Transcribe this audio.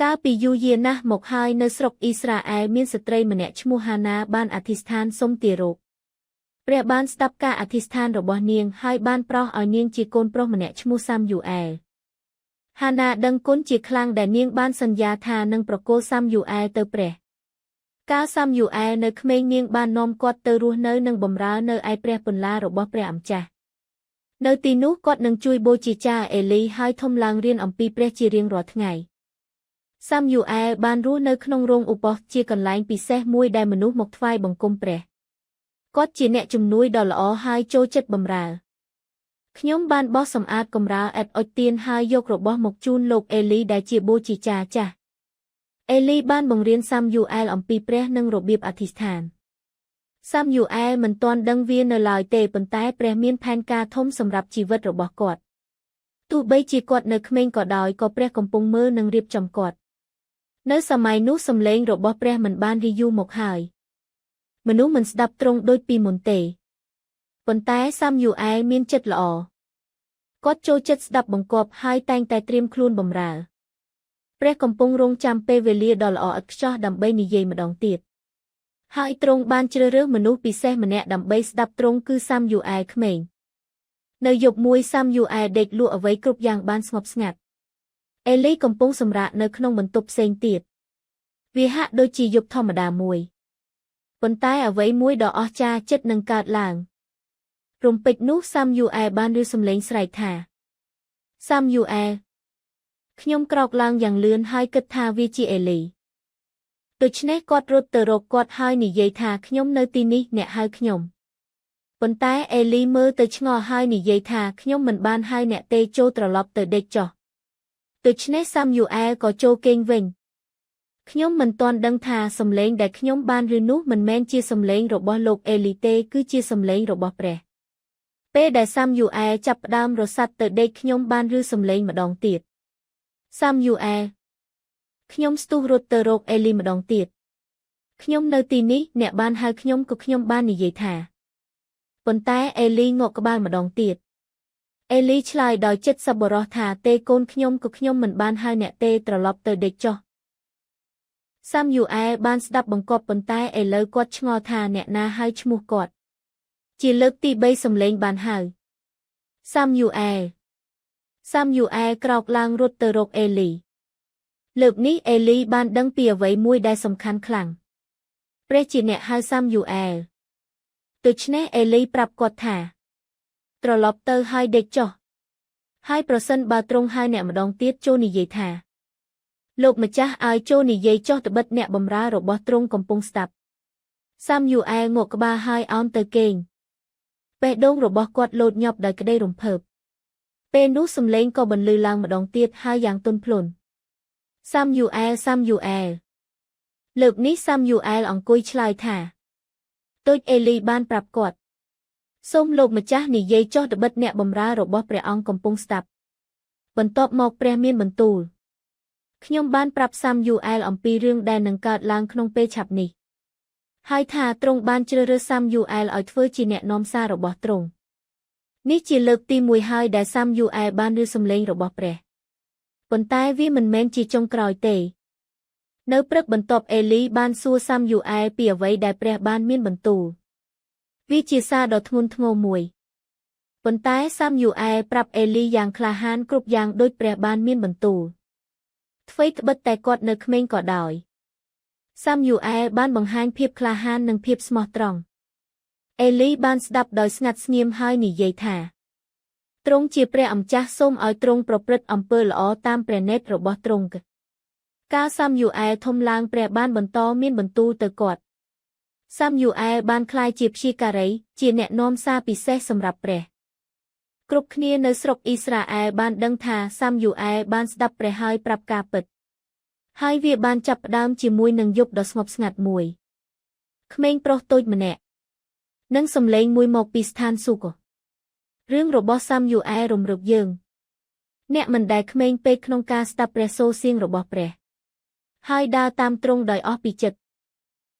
កាលពីយូរយារណាស់មកហើយនៅស្រុកអ៊ីស្រាអែលមានស្ត្រីម្នាក់ឈ្មោះហាណាបានអធិស្ឋានសុំទារកព្រះបានស្ដាប់ការអធិស្ឋានរបស់នាងហើយបានប្រោសឲ្យនាងជាកូនប្រុសម្នាក់ឈ្មោះសាមយូអែលហាណាដឹងគុណជាខ្លាំងដែលនាងបានសន្យាថានឹងប្រគល់សាមយូអែលទៅព្រះកាលសាមយូអែលនៅក្មេងនាងបាននាំគាត់ទៅរស់នៅនិងបម្រើនៅឯព្រះបន្លារបស់ព្រះអម្ចាស់នៅទីនោះគាត់នឹងជួយបូជាចាអេលីហើយធំឡើងរៀនអំពីព្រះជារៀងរាល់ថ្ងៃសាមយូអែលបានរស់នៅក្នុងរោងឧបោសថជាកន្លែងពិសេសមួយដែលមនុស្សមកថ្វាយបង្គំព្រះគាត់ជាអ្នកជំនួយដ៏ល្អហើយចូលចិត្តបម្រើខ្ញុំបានបោះសម្អាតកម្រាលឥដ្ឋអុជទៀនហើយយករបស់មកជូនលោកអេលីដែលជាបូជាចាចាស់អេលីបានបង្រៀនសាមយូអែលអំពីព្រះនិងរបៀបអធិស្ឋានសាមយូអែលមិនទាន់ដឹងវានៅឡើយទេប៉ុន្តែព្រះមានផែនការធំសម្រាប់ជីវិតរបស់គាត់ទោះបីជាគាត់នៅក្មេងក៏ដោយក៏ព្រះកំពុងមើលនិងរៀបចំគាត់នៅសម័យនោះសំឡេងរបស់ព្រះមិនបានរីយូរមកហើយមនុស្សមិនស្ដាប់ត្រង់ដូចពីមុនទេប៉ុន្តែសាមយូអែលមានចិត្តល្អគាត់ចូលចិត្តស្ដាប់បង្គាប់ហើយតែងតែត្រៀមខ្លួនបម្រើព្រះកំពុងរង់ចាំពេលវេលាដ៏ល្អឥតខ្ចោះដើម្បីនិយាយម្ដងទៀតហើយទ្រង់បានជ្រើសរើសមនុស្សពិសេសម្នាក់ដើម្បីស្ដាប់ទ្រង់គឺសាមយូអែលក្មេងនៅយប់មួយសាមយូអែលដេកលក់អ្វីគ្រប់យ៉ាងបានស្ងប់ស្ងាត់អេលីកំពុងសម្រាកនៅក្នុងបន្ទប់ផ្សេងទៀតវាហាក់ដូចជាយប់ធម្មតាមួយប៉ុន្តែអ្វីមួយដ៏អស្ចារ្យចិត្តនឹងកើតឡើងរំពេចនោះសាមយូអែលបានឮសំឡេងស្រែកថាសាមយូអែលខ្ញុំក្រោកឡើងយ៉ាងលឿនហើយគិតថាវាជាអេលីដូច្នេះគាត់រត់ទៅរកគាត់ហើយនិយាយថាខ្ញុំនៅទីនេះអ្នកហៅខ្ញុំប៉ុន្តែអេលីមើលទៅឆ្ងល់ហើយនិយាយថាខ្ញុំមិនបានហៅអ្នកទេចូលត្រឡប់ទៅដេកចុះដូច្នេះសាមយូអែលក៏ចូលគេងវិញខ្ញុំមិនទាន់ដឹងថាសំឡេងដែលខ្ញុំបានឮនោះមិនមែនជាសំឡេងរបស់លោកអេលីទេគឺជាសំឡេងរបស់ព្រះពេលដែលសាមយូអែលចាប់ផ្ដើមរសាត់ទៅដេកខ្ញុំបានឮសំឡេងម្ដងទៀតសាមយូអែលខ្ញុំស្ទុះរត់ទៅរកអេលីម្ដងទៀតខ្ញុំនៅទីនេះអ្នកបានហៅខ្ញុំក៏ខ្ញុំបាននិយាយថាប៉ុន្តែអេលីងក់ក្បាលម្ដងទៀតអេលីឆ្លើយដោយចិត្តសប្បុរសថាទេកូនខ្ញុំក៏ខ្ញុំមិនបានហៅអ្នកទេត្រឡប់ទៅដេកចុះសាមយូអែលបានស្ដាប់បង្គាប់ប៉ុន្តែឥឡូវគាត់ឆ្ងល់ថាអ្នកណាហៅឈ្មោះគាត់ជាលើកទី3សំឡេងបានហៅសាមយូអែលសាមយូអែលក្រោកឡើងរត់ទៅរកអេលីលើកនេះអេលីបានដឹងពីអ្វីមួយដែលសំខាន់ខ្លាំងព្រះជាអ្នកហៅសាមយូអែលដូច្នេះអេលីប្រាប់គាត់ថាត្រឡប់ទៅហើយដេកចុះហើយប្រសិនបើទ្រង់ហៅអ្នកម្ដងទៀតចូលនិយាយថាលោកម្ចាស់ឲ្យចូលនិយាយចុះត្បិតអ្នកបម្រើរបស់ទ្រង់កំពុងស្ដាប់សាមយូអែលងក់ក្បាលហើយអោនទៅគេងបេះដូងរបស់គាត់លោតញាប់ដោយក្តីរំភើបពេលនោះសំឡេងក៏បន្លឺឡើងម្ដងទៀតហើយយ៉ាងទន់ភ្លន់សាមយូអែលសាមយូអែលលើកនេះសាមយូអែលអង្គុយឆ្លើយថាទូចអេលីបានប្រាប់គាត់សូមលោកម្ចាស់និយាយចុះត្បិតអ្នកបម្រើរបស់ព្រះអង្គកំពុងស្ដាប់បន្ទាប់មកព្រះមានបន្ទូលខ្ញុំបានប្រាប់សាមយូអែលអំពីរឿងដែលនឹងកើតឡើងក្នុងពេលឆាប់នេះហើយថាទ្រង់បានជ្រើសរើសសាមយូអែលឲ្យធ្វើជាអ្នកនាំសាររបស់ទ្រង់នេះជាលើកទី1ហើយដែលសាមយូអែលបានឮសំឡេងរបស់ព្រះប៉ុន្តែវាមិនមែនជាចុងក្រោយទេនៅព្រឹកបន្ទាប់អេលីបានសួរសាមយូអែលពីអ្វីដែលព្រះបានមានបន្ទូលវាជាសារដ៏ធ្ងន់ធ្ងរមួយប៉ុន្តែសាមយូអែលប្រាប់អេលីយ៉ាងក្លាហានគ្រប់យ៉ាងដូចព្រះបានមានបន្ទូលអ្វីត្បិតតែគាត់នៅក្មេងក៏ដោយសាមយូអែលបានបង្ហាញភាពក្លាហាននិងភាពស្មោះត្រង់អេលីបានស្ដាប់ដោយស្ងាត់ស្ងៀមហើយនិយាយថាទ្រង់ជាព្រះអម្ចាស់សូមឲ្យទ្រង់ប្រព្រឹត្តអំពើល្អតាមព្រះនេត្ររបស់ទ្រង់កាលសាមយូអែលធំឡើងព្រះបានបន្តមានបន្ទូលទៅគាត់សាមយូអែលបានក្លាយជាព្យាការីជាអ្នកនាំសារពិសេសសម្រាប់ព្រះគ្រប់គ្នានៅស្រុកអ៊ីស្រាអែលបានដឹងថាសាមយូអែលបានស្ដាប់ព្រះហើយប្រាប់ការពិតហើយវាបានចាប់ផ្ដើមជាមួយនឹងយប់ដ៏ស្ងប់ស្ងាត់មួយក្មេងប្រុសតូចម្នាក់និងសំឡេងមួយមកពីស្ថានសួគ៌រឿងរបស់សាមយូអែលរំរឹបយើងអ្នកមិនដែលក្មេងពេកក្នុងការស្ដាប់ព្រះសូរសៀងរបស់ព្រះហើយដើរតាមទ្រង់ដោយអស់ពីចិត្ត